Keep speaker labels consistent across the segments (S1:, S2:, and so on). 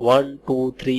S1: 1 2 3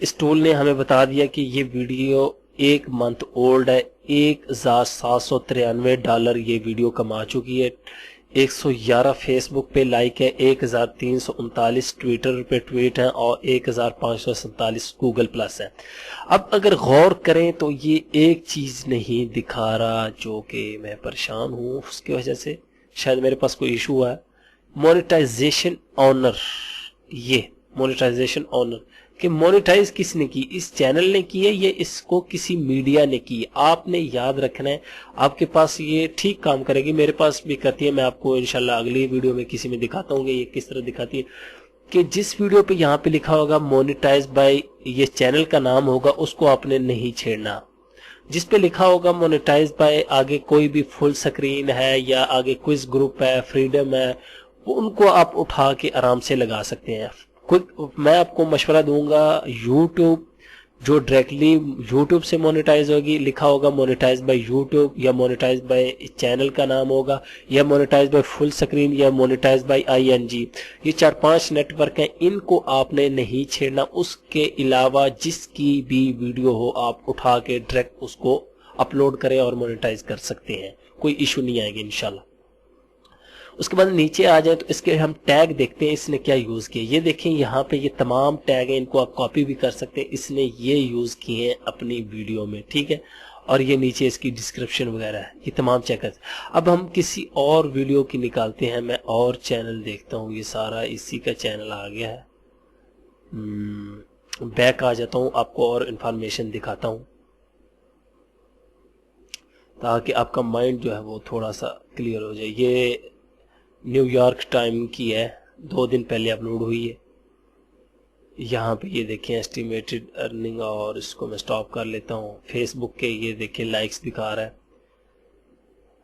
S1: اس tool نے ہمیں بتا دیا کہ یہ ویڈیو 1 منتھ اولڈ ہے، $1,793 یہ ویڈیو کما چکی ہے، 111 فیس بک پہ لائک ہے، 1339 ٹویٹر پہ ٹویٹ ہیں اور 1547 گوگل پلس ہے۔ اب اگر غور کریں تو یہ ایک چیز نہیں دکھا رہا جو کہ میں پریشان ہوں، اس کی وجہ سے شاید میرے پاس کوئی ایشو ہے۔ مونیٹائزیشن آنر، یہ مونیٹائزیشن آنر کہ مونیٹائز کس نے کی، اس چینل نے کی ہے یا اس کو کسی میڈیا نے کی؟ آپ نے یاد رکھنا ہے، آپ کے پاس یہ ٹھیک کام کرے گی، میرے پاس بھی کرتی ہے، میں آپ کو انشاءاللہ اگلی ویڈیو میں کسی میں دکھاتا ہوں کہ یہ کس طرح دکھاتی ہے، کہ جس ویڈیو پہ یہاں پہ لکھا ہوگا مونیٹائز بائی، یہ چینل کا نام ہوگا، اس کو آپ نے نہیں چھیڑنا۔ جس پہ لکھا ہوگا مونیٹائز بائی، آگے کوئی بھی فل سکرین ہے یا آگے کوئز گروپ ہے، فریڈم ہے، ان کو آپ اٹھا کے آرام سے لگا سکتے ہیں۔ میں آپ کو مشورہ دوں گا، یوٹیوب جو ڈائریکٹلی یوٹیوب سے مونیٹائز ہوگی، لکھا ہوگا مونیٹائز بائی یوٹیوب یا مونیٹائز بائی چینل کا نام ہوگا یا مونیٹائز بائی فل سکرین یا مونیٹائز بائی ING، یہ 4-5 نیٹ ورک ہیں، ان کو آپ نے نہیں چھیڑنا۔ اس کے علاوہ جس کی بھی ویڈیو ہو آپ اٹھا کے ڈائریکٹ اس کو اپلوڈ کریں اور مونیٹائز کر سکتے ہیں، کوئی ایشو نہیں آئے گی انشاءاللہ۔ اس کے بعد نیچے آ جائیں تو اس کے ہم ٹیگ دیکھتے ہیں اس نے کیا یوز کیا۔ یہ دیکھیں یہاں پہ یہ تمام ٹیگ ہیں، ان کو آپ کاپی بھی کر سکتے ہیں، اس نے یہ یوز کیے ہیں اپنی ویڈیو میں، ٹھیک ہے، اور یہ نیچے اس کی ڈسکرپشن وغیرہ ہے، یہ تمام چیک کرتے ہیں۔ اب ہم کسی اور ویڈیو کی نکالتے ہیں، میں اور چینل دیکھتا ہوں، یہ سارا اسی کا چینل آ گیا ہے، بیک آ جاتا ہوں، آپ کو اور انفارمیشن دکھاتا ہوں تاکہ آپ کا مائنڈ جو ہے وہ تھوڑا سا کلیئر ہو جائے۔ یہ نیو یارک ٹائم کی ہے، 2 دن پہلے اپلوڈ ہوئی ہے۔ یہاں پہ یہ دیکھیں ایسٹیمیٹڈ ارننگ، اور اس کو میں سٹاپ کر لیتا ہوں۔ فیس بک کے یہ دیکھیں لائکس دکھا رہا ہے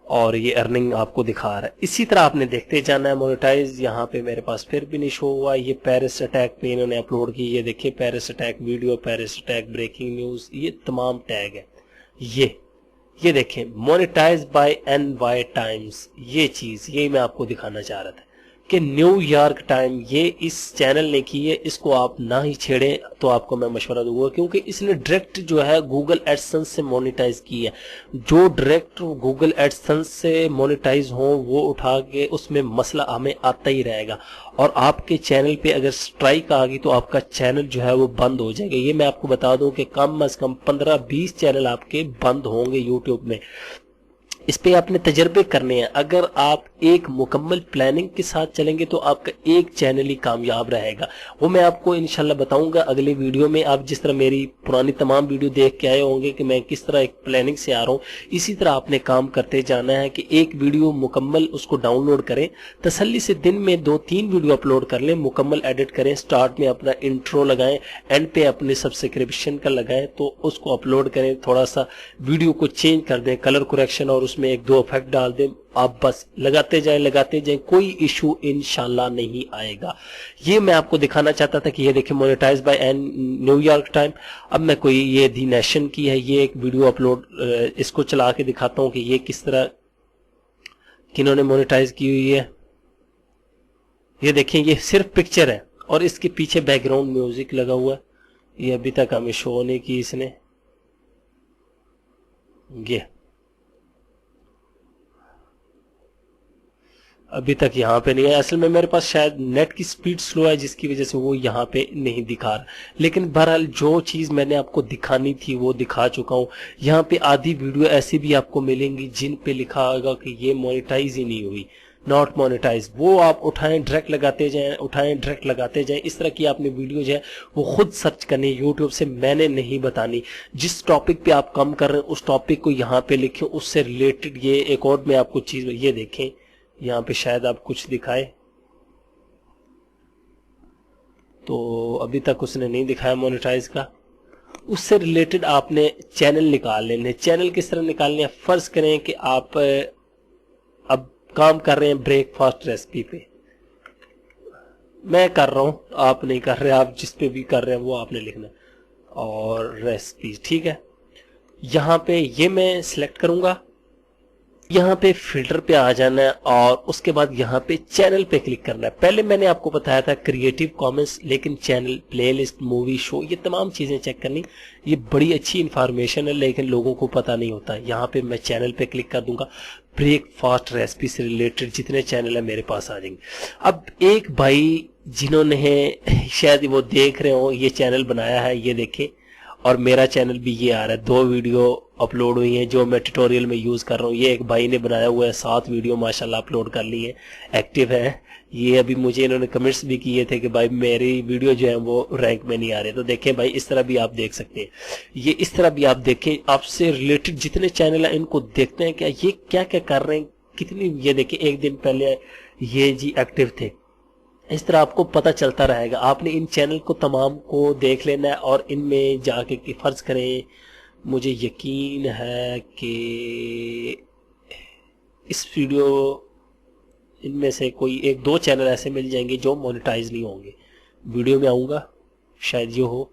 S1: اور یہ ارننگ آپ کو دکھا رہا ہے۔ اسی طرح آپ نے دیکھتے جانا ہے۔ مونیٹائز یہاں پہ میرے پاس پھر بھی نہیں شو ہوا۔ یہ پیرس اٹیک پہ انہوں نے اپلوڈ کی، یہ دیکھیں Paris attack video, Paris attack breaking news, یہ تمام ٹیگ ہے۔ یہ دیکھیں مونیٹائز بائی NY ٹائمز، یہ چیز یہی میں آپ کو دکھانا چاہ رہا تھا کہ نیو یارک ٹائم یہ اس چینل نے کی ہے، اس کو آپ نہ ہی چھیڑیں تو آپ کو میں مشورہ دوں گا، کیونکہ اس نے ڈائریکٹ جو ہے گوگل ایڈسنس سے مونیٹائز کی ہے۔ جو ڈائریکٹ گوگل ایڈسنس سے مونیٹائز ہوں وہ اٹھا کے اس میں مسئلہ ہمیں آتا ہی رہے گا، اور آپ کے چینل پہ اگر سٹرائک آ گئی تو آپ کا چینل جو ہے وہ بند ہو جائے گا۔ یہ میں آپ کو بتا دوں کہ کم از کم 15-20 چینل آپ کے بند ہوں گے یوٹیوب میں۔ اس پہ آپ نے تجربے کرنے ہیں۔ اگر آپ ایک مکمل پلاننگ کے ساتھ چلیں گے تو آپ کا ایک چینل ہی کامیاب رہے گا، وہ میں آپ کو انشاءاللہ بتاؤں گا اگلی ویڈیو میں۔ آپ جس طرح میری پرانی تمام ویڈیو دیکھ کے آئے ہوں گے کہ میں کس طرح ایک پلاننگ سے آ رہا ہوں، اسی طرح آپ نے کام کرتے جانا ہے کہ ایک ویڈیو مکمل اس کو ڈاؤن لوڈ کریں، تسلی سے دن میں 2-3 ویڈیو اپلوڈ کر لیں، مکمل ایڈٹ کریں، سٹارٹ میں اپنا انٹرو لگائیں، اینڈ پہ اپنے سبسکرپشن کا لگائیں تو اس کو اپلوڈ کریں، تھوڑا سا ویڈیو کو چینج کر دیں، کلر کریکشن اور اس میں 1-2 افیکٹ ڈال دیں، آپ بس لگاتے جائیں، کوئی ایشو انشاءاللہ نہیں آئے گا۔ یہ میں آپ کو دکھانا چاہتا تھا کہ یہ دیکھیں monetise by new York time. اب میں کوئی یہ دی نیشن کی ہے، یہ ایک ویڈیو اپلوڈ، اس کو چلا کے دکھاتا ہوں کہ یہ کس طرح کنہوں نے مونیٹائز کی ہوئی ہے۔ یہ دیکھیں یہ صرف پکچر ہے اور اس کے پیچھے بیک گراؤنڈ میوزک لگا ہوا ہے، یہ ابھی تک ہمیں شو نہیں کی اس نے۔ یہ ابھی تک یہاں پہ نہیں ہے، اصل میں میرے پاس شاید نیٹ کی سپیڈ سلو ہے جس کی وجہ سے وہ یہاں پہ نہیں دکھا رہا، لیکن بہرحال جو چیز میں نے آپ کو دکھانی تھی وہ دکھا چکا ہوں۔ یہاں پہ آدھی ویڈیو ایسی بھی آپ کو ملیں گی جن پہ لکھا ہوگا کہ یہ مونیٹائز ہی نہیں ہوئی، ناٹ مونیٹائز، وہ آپ اٹھائیں ڈائریکٹ لگاتے جائیں، اٹھائیں ڈائریکٹ لگاتے جائیں۔ اس طرح کی آپ نے ویڈیو جو ہے وہ خود سرچ کرنی یوٹیوب سے، میں نے نہیں بتانی۔ جس ٹاپک پہ آپ کام کر رہے ہیں اس ٹاپک کو یہاں پہ لکھیں، اس سے ریلیٹڈ یہ ایک اور میں آپ کو چیز، یہ دیکھیں یہاں پہ شاید آپ کچھ دکھائے تو ابھی تک اس نے نہیں دکھایا مونیٹائز کا۔ اس سے ریلیٹڈ آپ نے چینل نکال لینے۔ چینل کس طرح نکالنے ہیں؟ فرض کریں کہ آپ اب کام کر رہے ہیں بریک فاسٹ ریسپی پہ، میں کر رہا ہوں، آپ نہیں کر رہے، آپ جس پہ بھی کر رہے ہیں وہ آپ نے لکھنا ہے، اور ریسپی، ٹھیک ہے۔ یہاں پہ یہ میں سلیکٹ کروں گا، یہاں پہ فلٹر پہ آ جانا ہے اور اس کے بعد یہاں پہ چینل پہ کلک کرنا ہے. پہلے میں نے آپ کو بتایا تھا کریٹو کامنس، لیکن چینل، پلے لسٹ، مووی، شو، یہ تمام چیزیں چیک کرنی. یہ بڑی اچھی انفارمیشن ہے لیکن لوگوں کو پتہ نہیں ہوتا. یہاں پہ میں چینل پہ کلک کر دوں گا، بریک فاسٹ ریسپی سے ریلیٹڈ جتنے چینل ہیں میرے پاس آ جائیں گے. اب ایک بھائی جنہوں نے شاید وہ دیکھ رہے ہوں یہ چینل بنایا ہے، یہ دیکھیں، اور میرا چینل بھی یہ آ رہا ہے. 2 ویڈیو اپلوڈ ہوئی ہیں جو میں ٹیٹوریل میں یوز کر رہا ہوں. یہ ایک بھائی نے بنایا ہوا ہے، 7 ویڈیو ماشاءاللہ اپلوڈ کر لی ہیں، ایکٹیو ہے. یہ ابھی مجھے انہوں نے کمنٹس بھی کیے تھے کہ بھائی میری ویڈیو جو ہے وہ رینک میں نہیں آ رہے. تو دیکھیں بھائی اس طرح بھی آپ دیکھ سکتے ہیں. یہ اس طرح بھی آپ دیکھیں، آپ سے ریلیٹڈ جتنے چینل ہیں ان کو دیکھتے ہیں کہ یہ کیا کیا کر رہے ہیں، کتنی. یہ دیکھیں ایک دن پہلے یہ جی ایکٹیو تھے. اس طرح آپ کو پتہ چلتا رہے گا. آپ نے ان چینل کو تمام کو دیکھ لینا ہے اور ان میں جا کے فرض کریں، مجھے یقین ہے کہ اس ویڈیو ان میں سے کوئی 1-2 چینل ایسے مل جائیں گے جو مونیٹائز نہیں ہوں گے. ویڈیو میں آؤں گا شاید یہ ہو.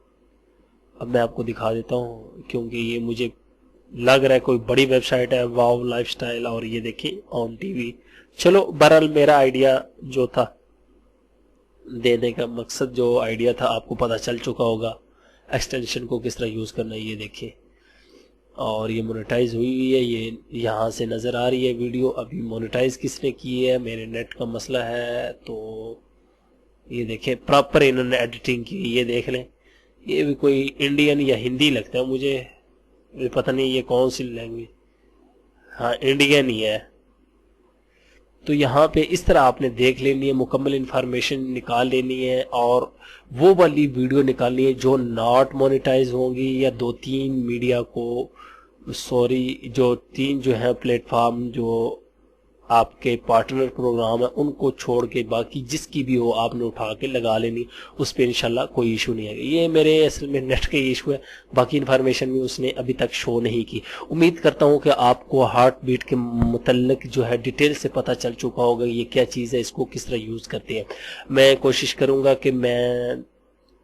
S1: اب میں آپ کو دکھا دیتا ہوں کیونکہ یہ مجھے لگ رہا ہے کوئی بڑی ویب سائٹ ہے، واو لائف سٹائل. اور یہ دیکھیں آن ٹی وی. چلو بہرحال میرا آئیڈیا جو تھا دینے کا مقصد، جو آئیڈیا تھا آپ کو پتہ چل چکا ہوگا. ایکسٹینشن کو کس طرح یوز کرنا ہے یہ دیکھیں. اور یہ مونیٹائز ہوئی ہے، یہ یہاں سے نظر آ رہی ہے ویڈیو. ابھی مونیٹائز کس نے کی ہے، میرے نیٹ کا مسئلہ ہے. تو یہ دیکھیں پراپر انہوں نے ایڈیٹنگ کی. یہ دیکھ لیں، یہ بھی کوئی انڈین یا ہندی لگتا ہے مجھے، پتہ نہیں یہ کون سی لینگویج. ہاں انڈین ہی ہے. تو یہاں پہ اس طرح آپ نے دیکھ لینی ہے، مکمل انفارمیشن نکال لینی ہے اور وہ والی ویڈیو نکالنی ہے جو ناٹ مونیٹائز ہوں گی، یا 2-3 میڈیا کو جو 3 جو ہیں پلیٹ فارم جو آپ کے پارٹنر پروگرام ہے ان کو چھوڑ کے باقی جس کی بھی ہو آپ نے اٹھا کے لگا لینی. اس پہ انشاءاللہ کوئی ایشو نہیں ہے. یہ میرے اصل میں نیٹ کا ایشو ہے، باقی انفارمیشن بھی اس نے ابھی تک شو نہیں کی. امید کرتا ہوں کہ آپ کو ہارٹ بیٹ کے متعلق جو ہے ڈیٹیل سے پتہ چل چکا ہوگا یہ کیا چیز ہے، اس کو کس طرح یوز کرتے ہیں. میں کوشش کروں گا کہ میں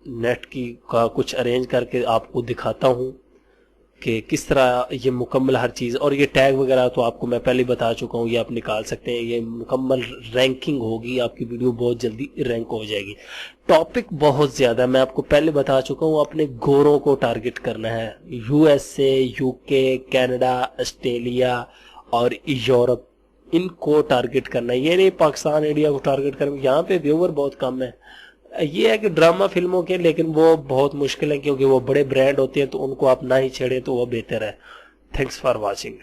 S1: نیٹ کا کچھ ارینج کر کے آپ کو دکھاتا ہوں کہ کس طرح یہ مکمل ہر چیز. اور یہ ٹیگ وغیرہ تو آپ کو میں پہلے بتا چکا ہوں، یہ آپ نکال سکتے ہیں. یہ مکمل رینکنگ ہوگی، آپ کی ویڈیو بہت جلدی رینک ہو جائے گی. ٹاپک بہت زیادہ میں آپ کو پہلے بتا چکا ہوں. اپنے گوروں کو ٹارگٹ کرنا ہے، USA، UK، کینیڈا، آسٹریلیا اور یورپ، ان کو ٹارگٹ کرنا ہے. یہ نہیں پاکستان انڈیا کو ٹارگٹ کرنا. یہاں پہ ویور بہت کم ہے. یہ ہے کہ ڈرامہ فلموں کے، لیکن وہ بہت مشکل ہے کیونکہ وہ بڑے برانڈ ہوتے ہیں تو ان کو آپ نہ ہی چھیڑیں تو وہ بہتر ہے. Thanks for watching.